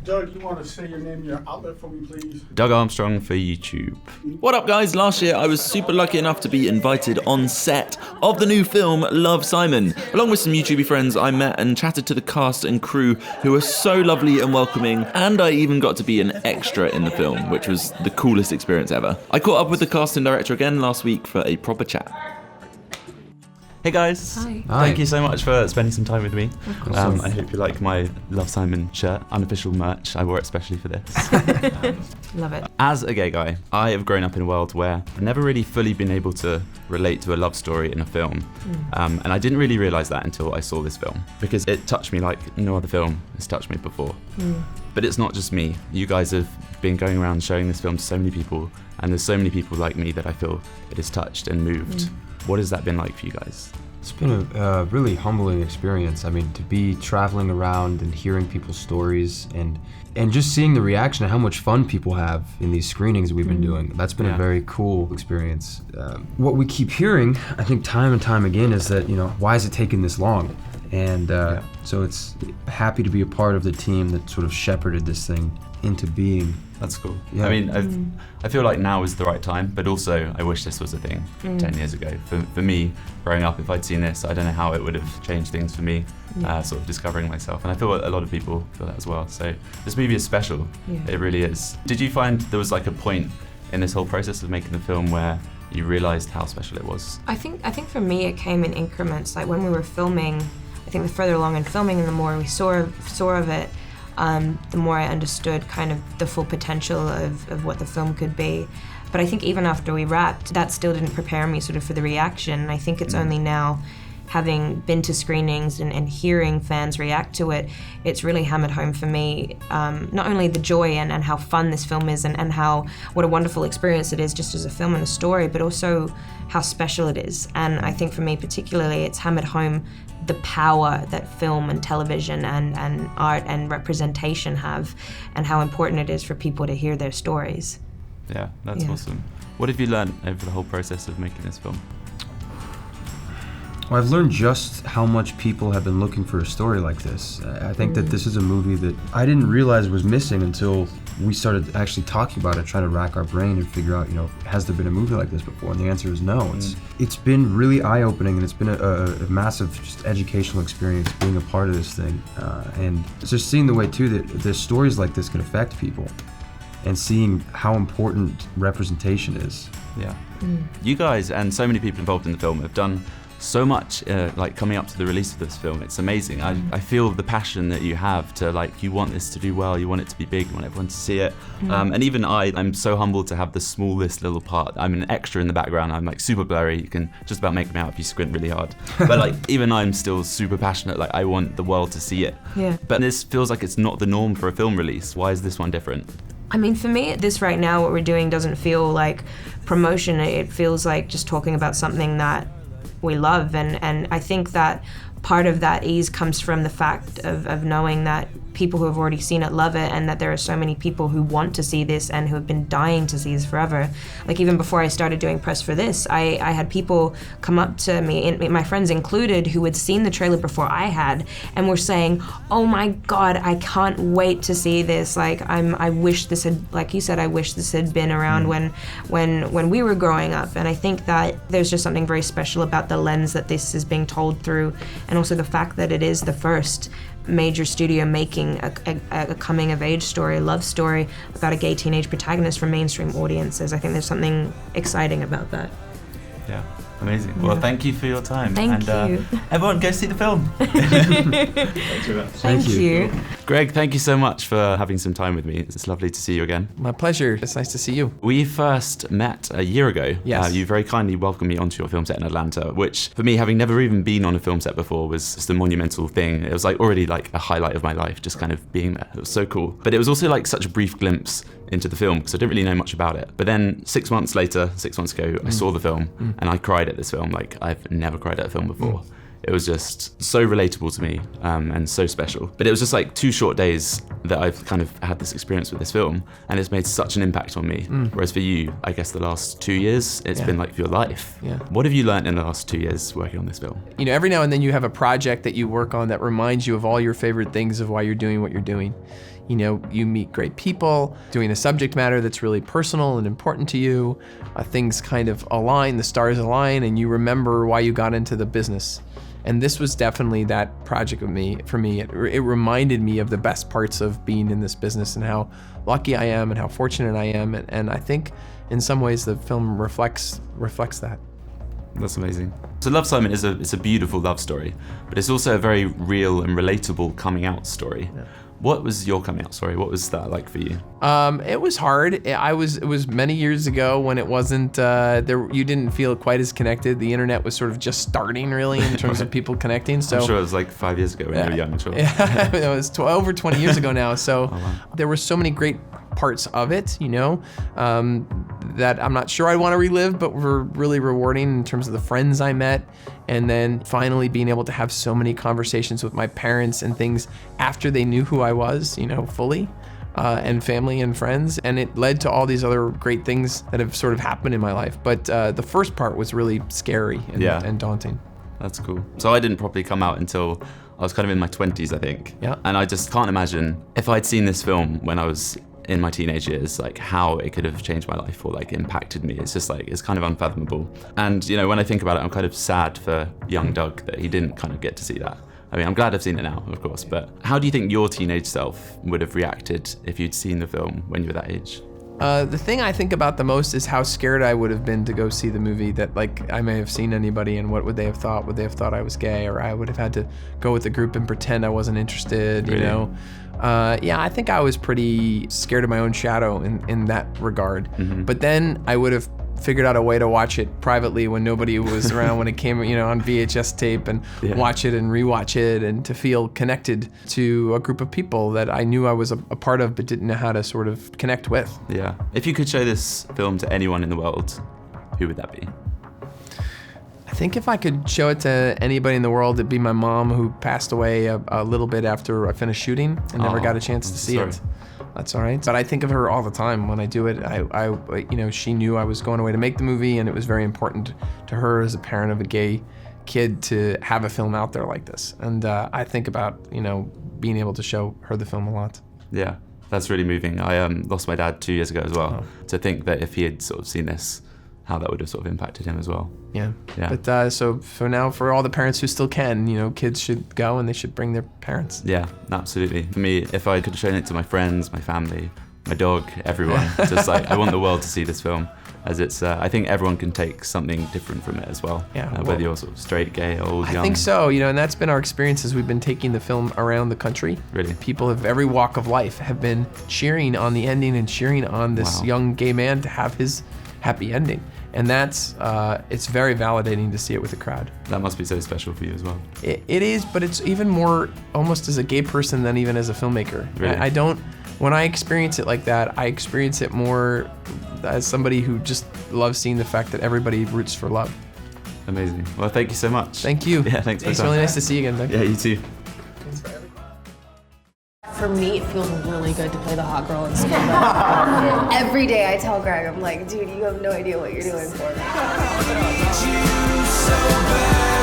Doug, you want to say your name and your outlet for me, please? Doug Armstrong for YouTube. What up, guys? Last year I was super lucky enough to be invited on set of the new film Love, Simon. Along with some YouTube friends, I met and chatted to the cast and crew who were so lovely and welcoming, and I even got to be an extra in the film, which was the coolest experience ever. I caught up with the cast and director again last week for a proper chat. Hey guys. Hi. Thank you so much for spending some time with me. Awesome. I hope you like my Love, Simon shirt, unofficial merch. I wore it especially for this. Love it. As a gay guy, I have grown up in a world where I've never really fully been able to relate to a love story in a film. And I didn't really realise that until I saw this film, because it touched me like no other film has touched me before. But it's not just me. You guys have been going around showing this film to so many people, and there's so many people like me that I feel it has touched and moved. What has that been like for you guys? It's been a really humbling experience. I mean, to be traveling around and hearing people's stories and just seeing the reaction and how much fun people have in these screenings we've been doing. That's been a very cool experience. What we keep hearing, I think time and time again, is that, why is it taking this long? And so it's happy to be a part of the team that sort of shepherded this thing into being. That's cool. Yeah. I mean, I feel like now is the right time, but also I wish this was a thing 10 years ago. For me, growing up, if I'd seen this, I don't know how it would have changed things for me, sort of discovering myself. And I feel a lot of people feel that as well. So this movie is special. It really is. Did you find there was like a point in this whole process of making the film where you realised how special it was? I think for me it came in increments. Like when we were filming, I think the further along in filming and the more we saw of it, the more I understood kind of the full potential of what the film could be. But I think even after we wrapped, that still didn't prepare me sort of for the reaction. And I think it's only now, having been to screenings and hearing fans react to it, it's really hammered home for me, not only the joy and how fun this film is and what a wonderful experience it is just as a film and a story, but also how special it is. And I think for me particularly, it's hammered home the power that film and television and art and representation have, and how important it is for people to hear their stories. Yeah, that's awesome. What have you learned over the whole process of making this film? Well, I've learned just how much people have been looking for a story like this. I think that this is a movie that I didn't realize was missing until we started actually talking about it, trying to rack our brain and figure out, has there been a movie like this before? And the answer is no. It's been really eye-opening, and it's been a massive just educational experience being a part of this thing. And just seeing the way, too, that there's stories like this can affect people, and seeing how important representation is. Yeah. You guys and so many people involved in the film have done so much, like coming up to the release of this film. It's amazing. I feel the passion that you have to you want this to do well, you want it to be big, you want everyone to see it. And even I'm so humbled to have the smallest little part. I'm an extra in the background. I'm like super blurry. You can just about make me out if you squint really hard. But even I'm still super passionate. I want the world to see it. Yeah. But this feels like it's not the norm for a film release. Why is this one different? I mean, for me, this right now, what we're doing doesn't feel like promotion. It feels like just talking about something that we love, and I think that part of that ease comes from the fact of knowing that people who have already seen it love it, and that there are so many people who want to see this and who have been dying to see this forever. Like even before I started doing press for this, I had people come up to me, and my friends included, who had seen the trailer before I had, and were saying, "Oh my God, I can't wait to see this. I wish this had, like you said, I wish this had been around when we were growing up." And I think that there's just something very special about the lens that this is being told through, and also the fact that it is the first major studio making a coming-of-age story, a love story about a gay teenage protagonist for mainstream audiences. I think there's something exciting about that. Yeah, amazing. Well, thank you for your time. Thank you. Everyone, go see the film. Thank you. Greg, thank you so much for having some time with me. It's lovely to see you again. My pleasure. It's nice to see you. We first met a year ago. Yes. You very kindly welcomed me onto your film set in Atlanta, which for me, having never even been on a film set before, was just a monumental thing. It was already a highlight of my life, just kind of being there. It was so cool. But it was also such a brief glimpse into the film, because I didn't really know much about it. But then 6 months ago, I saw the film and I cried at this film like I've never cried at a film before. It was just so relatable to me and so special. But it was just like 2 short days that I've kind of had this experience with this film, and it's made such an impact on me. Whereas for you, I guess the last 2 years, it's been like your life. Yeah. What have you learned in the last 2 years working on this film? You know, every now and then you have a project that you work on that reminds you of all your favorite things of why you're doing what you're doing. You know, you meet great people, doing a subject matter that's really personal and important to you. Things kind of align, the stars align, and you remember why you got into the business. And this was definitely that project for me. It reminded me of the best parts of being in this business and how lucky I am and how fortunate I am. And I think in some ways the film reflects that. That's amazing. So Love, Simon is a beautiful love story, but it's also a very real and relatable coming out story. Yeah. What was your coming out story? What was that like for you? It was hard. It was many years ago when it wasn't, you didn't feel quite as connected. The internet was sort of just starting really in terms of people connecting. So I'm sure it was like 5 years ago when you were young. Sure. Yeah, it was over 20 years ago now. So wow. There were so many great parts of it, you know, that I'm not sure I want to relive, but were really rewarding in terms of the friends I met. And then finally being able to have so many conversations with my parents and things after they knew who I was, you know, fully, and family and friends. And it led to all these other great things that have sort of happened in my life. But the first part was really scary and daunting. That's cool. So I didn't properly come out until I was kind of in my 20s, I think. Yeah. And I just can't imagine if I'd seen this film when I was in my teenage years, like how it could have changed my life or like impacted me. It's just like, it's kind of unfathomable. And you know, when I think about it, I'm kind of sad for young Doug that he didn't kind of get to see that. I mean, I'm glad I've seen it now, of course, but how do you think your teenage self would have reacted if you'd seen the film when you were that age? The thing I think about the most is how scared I would have been to go see the movie, that like I may have seen anybody and what would they have thought? Would they have thought I was gay, or I would have had to go with the group and pretend I wasn't interested, Really? You know? Yeah, I think I was pretty scared of my own shadow in that regard. Mm-hmm. But then I would have figured out a way to watch it privately when nobody was around, when it came, you know, on VHS tape, and watch it and rewatch it, and to feel connected to a group of people that I knew I was a part of but didn't know how to sort of connect with. Yeah. If you could show this film to anyone in the world, who would that be? I think if I could show it to anybody in the world, it'd be my mom, who passed away a little bit after I finished shooting and never got a chance to see it. That's all right. But I think of her all the time when I do it. I you know, she knew I was going away to make the movie, and it was very important to her as a parent of a gay kid to have a film out there like this. And I think about, you know, being able to show her the film a lot. Yeah, that's really moving. I lost my dad 2 years ago as well. To think that if he had sort of seen this, how that would have sort of impacted him as well. Yeah. Yeah. But so for now, for all the parents who still can, you know, kids should go and they should bring their parents. Yeah, absolutely. For me, if I could have shown it to my friends, my family, my dog, everyone, just like, I want the world to see this film, as it's, I think everyone can take something different from it as well. Yeah. Whether you're sort of straight, gay, old, young. I think so, you know, and that's been our experience as we've been taking the film around the country. Really? People of every walk of life have been cheering on the ending and cheering on this young gay man to have his happy ending. And that's, it's very validating to see it with a crowd. That must be so special for you as well. It is, but it's even more almost as a gay person than even as a filmmaker. Really? I don't, when I experience it like that, I experience it more as somebody who just loves seeing the fact that everybody roots for love. Amazing. Well, thank you so much. Thank you. Yeah, thanks for It's your time. really nice to see you again, Doug. Yeah, you too. For me, it feels really good to play the hot girl in school. Though. Every day I tell Greg, I'm like, dude, you have no idea what you're doing for me.